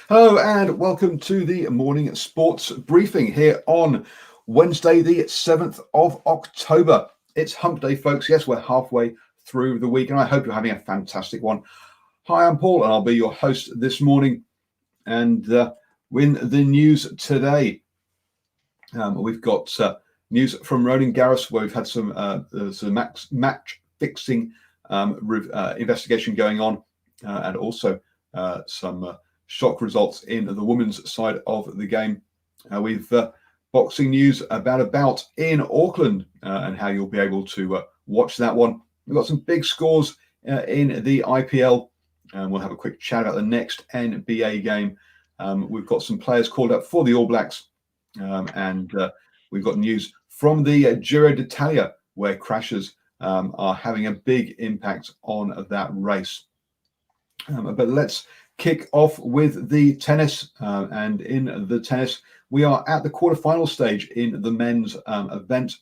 Hello and welcome to the morning sports briefing here on Wednesday, the 7th of October. It's hump day, folks. Yes, we're halfway through the week and I hope you're having a fantastic one. Hi, I'm Paul and I'll be your host this morning. And in the news today, we've got news from Roland Garros where we've had some match fixing investigation going on and also some shock results in the women's side of the game. We've boxing news about a bout in Auckland and how you'll be able to watch that one. We've got some big scores in the IPL, and we'll have a quick chat about the next NBA game. We've got some players called up for the All Blacks, and we've got news from the Giro d'Italia where crashes are having a big impact on that race. But let's kick off with the tennis, and in the tennis we are at the quarterfinal stage in the men's event.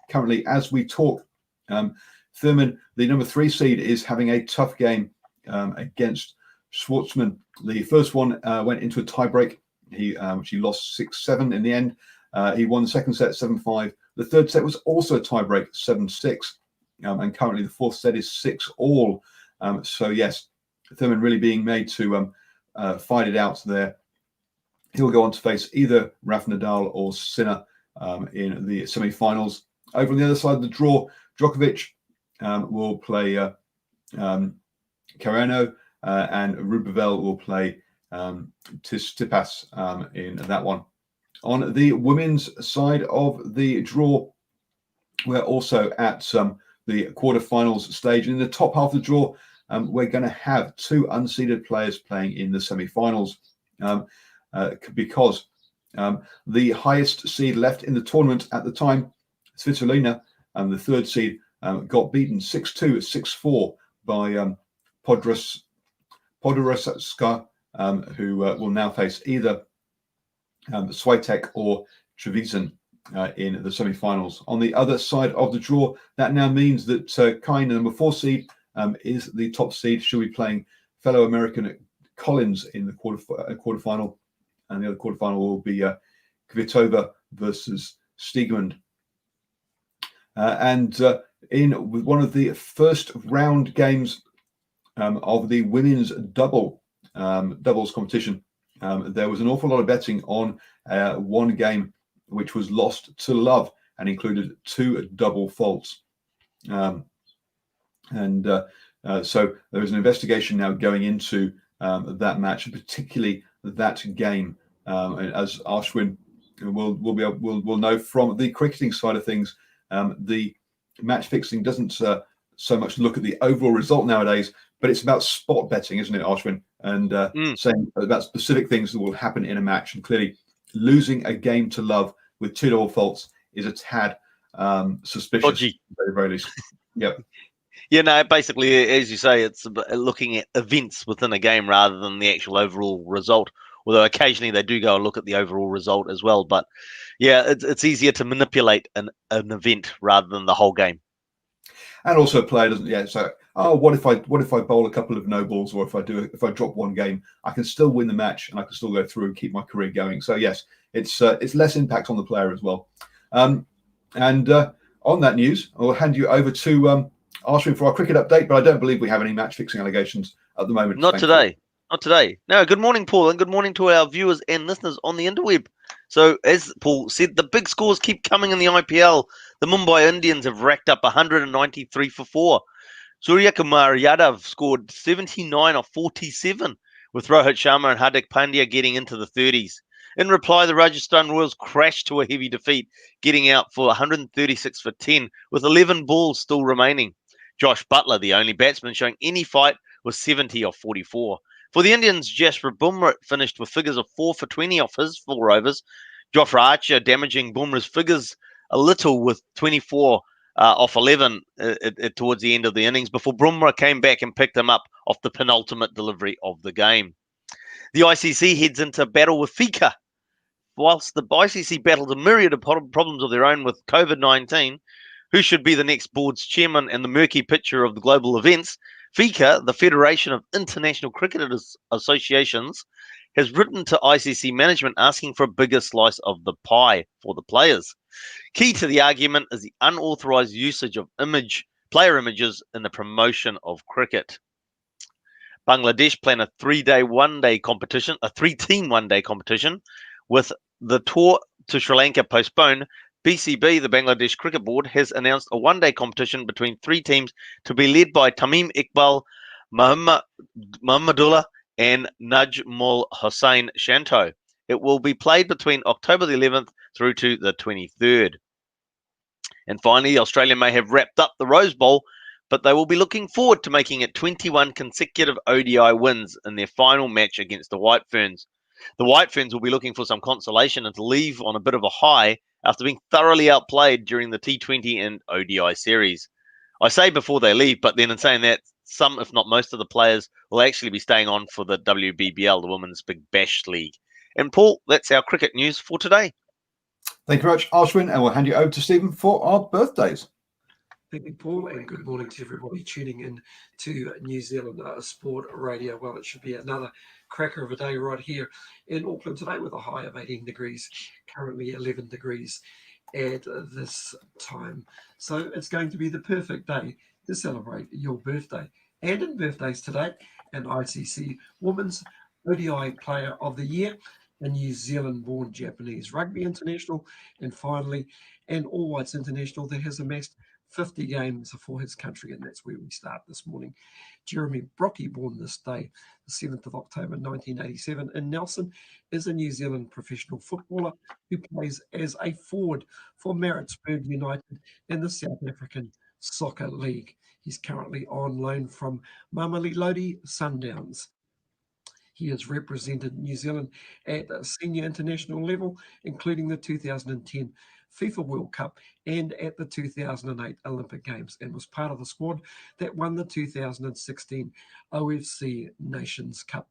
Currently as we talk, Thurman, the number 3 seed, is having a tough game against Schwartzman. The first one went into a tiebreak. He lost 6-7 in the end. He won the second set 7-5. The third set was also a tiebreak 7-6, and currently the fourth set is 6-all. So yes, Thurman really being made to fight it out there. He'll go on to face either Rafa Nadal or Sinner in the semi-finals. Over on the other side of the draw, Djokovic will play Carreno, and Rubevel will play Tsitsipas in that one. On the women's side of the draw, we're also at the quarterfinals stage. In the top half of the draw, we're going to have 2 unseeded players playing in the semi-finals because the highest seed left in the tournament at the time, Svitolina, the third seed, got beaten 6-2, 6-4 by Podoroska, who will now face either Swiatek or Trevisan in the semi-finals. On the other side of the draw, that now means that Kine, the number 4 seed, is the top seed. She'll be playing fellow American Collins in the quarterfinal, and the other quarterfinal will be Kvitova versus Stigmund. And in one of the first round games of the women's doubles competition, there was an awful lot of betting on one game which was lost to love and included 2 double faults. So there is an investigation now going into that match, and particularly that game. As Ashwin will know from the cricketing side of things, the match fixing doesn't so much look at the overall result nowadays, but it's about spot betting, isn't it, Ashwin? And saying about specific things that will happen in a match. And clearly, losing a game to love with 2 double faults is a tad suspicious, dodgy, at the very least. Yep. Yeah, no, basically, as you say, it's looking at events within a game rather than the actual overall result. Although occasionally they do go and look at the overall result as well. But yeah, it's easier to manipulate an event rather than the whole game. And also a player doesn't, so what if I bowl a couple of no balls, or if I drop one game, I can still win the match and I can still go through and keep my career going. So yes, it's less impact on the player as well. And on that news, I'll hand you over to Ashwin for our cricket update, but I don't believe we have any match fixing allegations at the moment. Not today. No, good morning, Paul, and good morning to our viewers and listeners on the interweb. So, as Paul said, the big scores keep coming in the IPL. The Mumbai Indians have racked up 193 for 4. Surya Kumar Yadav scored 79 of 47, with Rohit Sharma and Hardik Pandya getting into the 30s. In reply, the Rajasthan Royals crashed to a heavy defeat, getting out for 136 for 10, with 11 balls still remaining. Josh Butler, the only batsman showing any fight, was 70 of 44. For the Indians, Jasprit Bumrah finished with figures of 4 for 20 off his 4 overs. Jofra Archer damaging Bumrah's figures a little with 24 off 11 towards the end of the innings before Bumrah came back and picked him up off the penultimate delivery of the game. The ICC heads into battle with FIFA. Whilst the ICC battles a myriad of problems of their own with COVID-19, who should be the next board's chairman, and the murky picture of the global events, FICA, the Federation of International Cricketers Associations, has written to ICC management asking for a bigger slice of the pie for the players. Key to the argument is the unauthorised usage of player images in the promotion of cricket. Bangladesh plan a three-team one-day competition, with the tour to Sri Lanka postponed. BCB, the Bangladesh Cricket Board, has announced a one-day competition between three teams to be led by Tamim Iqbal, Muhammadullah, and Najmul Hossain Shanto. It will be played between October the 11th through to the 23rd. And finally, Australia may have wrapped up the Rose Bowl, but they will be looking forward to making it 21 consecutive ODI wins in their final match against the White Ferns. The White Ferns will be looking for some consolation and to leave on a bit of a high after being thoroughly outplayed during the T20 and ODI series. I say before they leave, but then in saying that, some, if not most of the players will actually be staying on for the WBBL, the Women's Big Bash League. And Paul, that's our cricket news for today. Thank you very much, Ashwin, and we'll hand you over to Stephen for our birthdays. Thank you, Paul, and good morning to everybody tuning in to New Zealand Sport Radio. Well, it should be another cracker of a day right here in Auckland today with a high of 18 degrees, currently 11 degrees at this time. So it's going to be the perfect day to celebrate your birthday. And in birthdays today, an ICC Women's ODI Player of the Year, a New Zealand-born Japanese rugby international, and finally, an all-whites international that has amassed 50 games for his country, and that's where we start this morning. Jeremy Brocky, born this day, the 7th of October 1987 in Nelson, is a New Zealand professional footballer who plays as a forward for Maritzburg United in the South African Soccer League. He's currently on loan from Mamelodi Sundowns. He has represented New Zealand at a senior international level, including the 2010 FIFA World Cup and at the 2008 Olympic Games, and was part of the squad that won the 2016 OFC Nations Cup.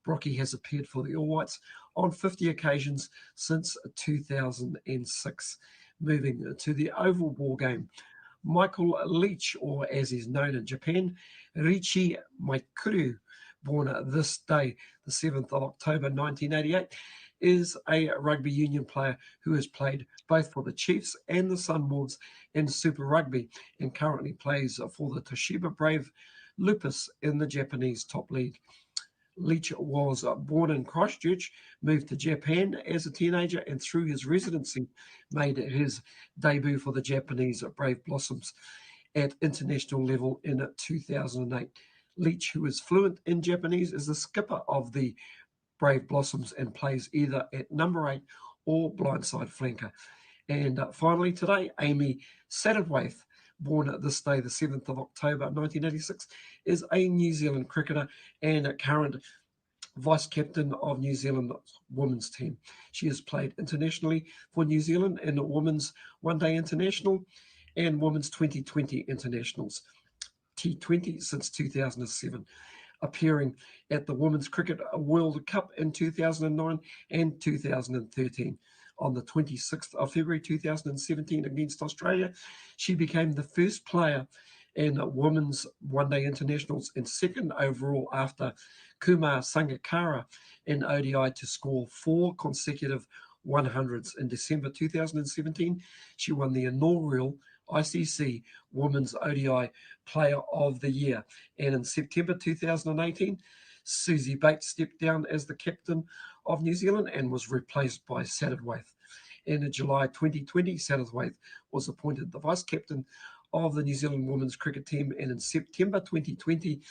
Brocky has appeared for the All Whites on 50 occasions since 2006. Moving to the oval ball game, Michael Leach, or as he's known in Japan, Riichi Maikuru, born this day, the 7th of October 1988, is a rugby union player who has played both for the Chiefs and the Sunwolves in Super Rugby and currently plays for the Toshiba Brave Lupus in the Japanese top league. Leach was born in Christchurch, moved to Japan as a teenager, and through his residency made his debut for the Japanese Brave Blossoms at international level in 2008. Leach, who is fluent in Japanese, is the skipper of the Brave Blossoms and plays either at number 8 or blindside flanker. And finally today, Amy Satterthwaite, born this day, the 7th of October 1986, is a New Zealand cricketer and a current vice-captain of New Zealand women's team. She has played internationally for New Zealand in the Women's One Day International and Women's 2020 Internationals, T20 since 2007, appearing at the Women's Cricket World Cup in 2009 and 2013. On the 26th of February 2017 against Australia, she became the first player in Women's One Day Internationals and second overall after Kumar Sangakkara in ODI to score 4 consecutive 100s. In December 2017, she won the inaugural ICC Women's ODI Player of the Year. And in September 2018, Susie Bates stepped down as the captain of New Zealand and was replaced by Satterthwaite. And in July 2020, Satterthwaite was appointed the vice-captain of the New Zealand women's cricket team. And in September 2020,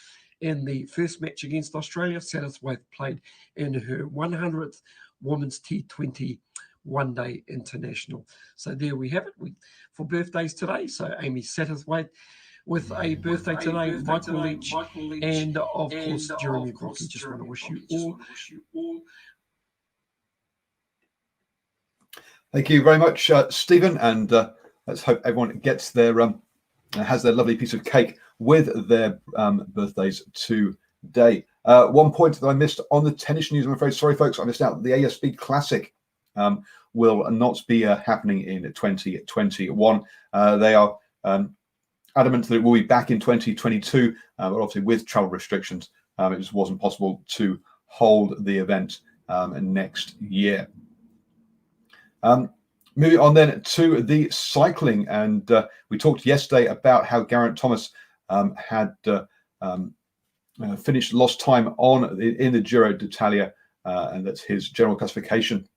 in the first match against Australia, Satterthwaite played in her 100th Women's T20 One Day International. So there we have it for birthdays today. So Amy Satterthwaite with a birthday today, Michael Leach, and of course Jeremy Brocky. Just want to wish you all. Thank you very much, Stephen, and let's hope everyone gets their has their lovely piece of cake with their birthdays today. One point that I missed on the tennis news, I'm afraid. Sorry, folks, I missed out. The ASB Classic will not be happening in 2021. They are adamant that it will be back in 2022, but obviously with travel restrictions, it just wasn't possible to hold the event next year. Moving on then to the cycling, and we talked yesterday about how Geraint Thomas had finished lost time in the Giro d'Italia, and that his general classification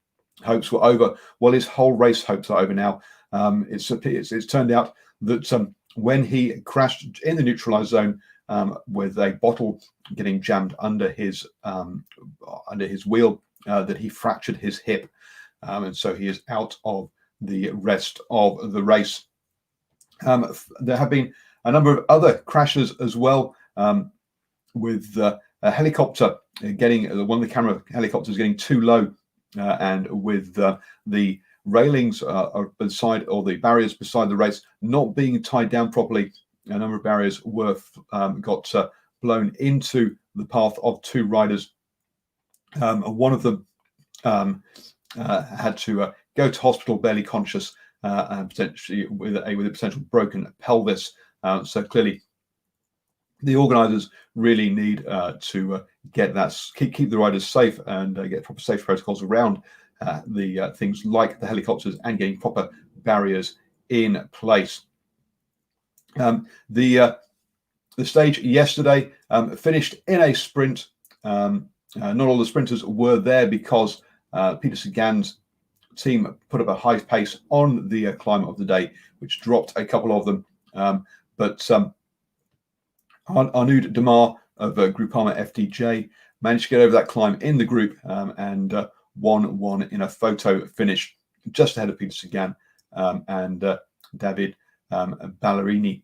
hopes were over. Well, his whole race hopes are over now. It's turned out that when he crashed in the neutralized zone with a bottle getting jammed under his wheel, that he fractured his hip, and so he is out of the rest of the race. There have been a number of other crashes as well, with a helicopter one of the camera helicopters getting too low, and with the railings beside, or the barriers beside the race, not being tied down properly. A number of barriers got blown into the path of two riders. One of them had to go to hospital barely conscious, and potentially with a potential broken pelvis. So clearly, the organisers really need to get that, keep the riders safe, and get proper safety protocols around the things like the helicopters, and getting proper barriers in place. The stage yesterday finished in a sprint. Not all the sprinters were there because Peter Sagan's team put up a high pace on the climb of the day, which dropped a couple of them. But Arnaud Demar of Groupama FDJ managed to get over that climb in the group, and won in a photo finish just ahead of Peter Sagan and David Ballerini.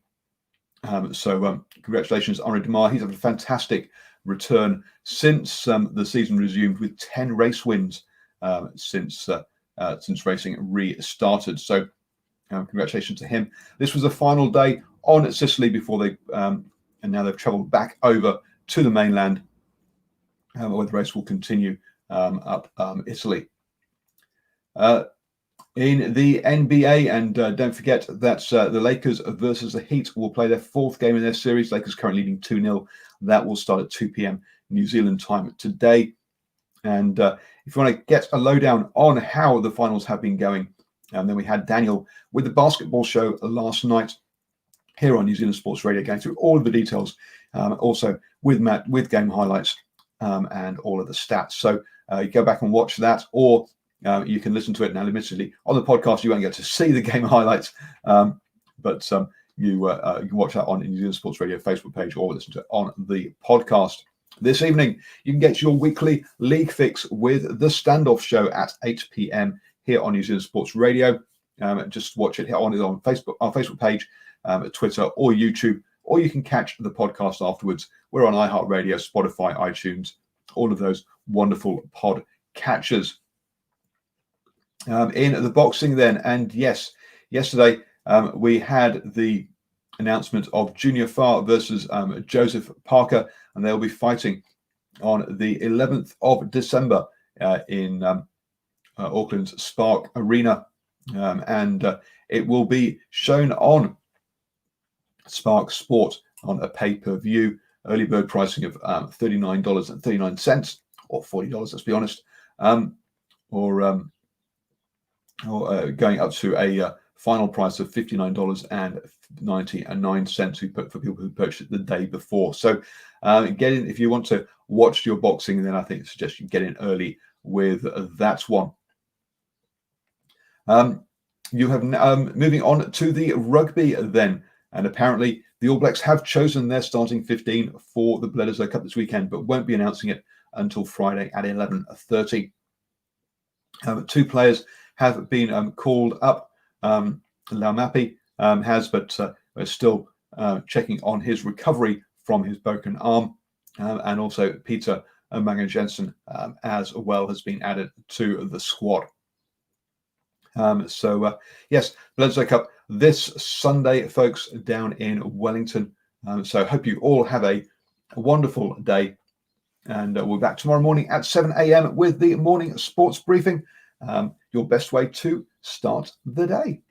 So congratulations, Arnaud Demar. He's had a fantastic return since the season resumed, with 10 race wins since racing restarted. So congratulations to him. This was the final day on Sicily before they and now they've travelled back over to the mainland, where the race will continue up Italy. In the NBA, and don't forget that the Lakers versus the Heat will play their fourth game in their series. Lakers currently leading 2-0. That will start at 2 p.m. New Zealand time today. And if you want to get a lowdown on how the finals have been going, then we had Daniel with the basketball show last night here on New Zealand Sports Radio, going through all of the details, also with Matt with game highlights and all of the stats. So you go back and watch that, or you can listen to it now. Admittedly, on the podcast, you won't get to see the game highlights, but you can watch that on the New Zealand Sports Radio Facebook page, or listen to it on the podcast. This evening, you can get your weekly league fix with the Standoff Show at 8 p.m. here on New Zealand Sports Radio. Just watch it here on Facebook, our Facebook page, Twitter, or YouTube, or you can catch the podcast afterwards. We're on iHeartRadio, Spotify, iTunes, all of those wonderful pod catchers. In the boxing then, and yes, yesterday we had the announcement of Junior Farr versus Joseph Parker, and they'll be fighting on the 11th of December in Auckland's Spark Arena, and it will be shown on Spark Sport on a pay-per-view. Early bird pricing of $39.39, or $40, let's be honest, or going up to a final price of $59.99 for people who purchased it the day before. So get in if you want to watch your boxing, and then I think I suggest you get in early with that one. You have moving on to the rugby then, and apparently the All Blacks have chosen their starting 15 for the Bledisloe Cup this weekend, but won't be announcing it until Friday at 11:30. Two players have been called up. Laumapi has, but we're still checking on his recovery from his broken arm, and also Peter Magen-Jensen as well has been added to the squad. Yes, Bledisloe Cup this Sunday, folks, down in Wellington. So hope you all have a wonderful day, and we'll be back tomorrow morning at 7 a.m. with the morning sports briefing. Your best way to start the day.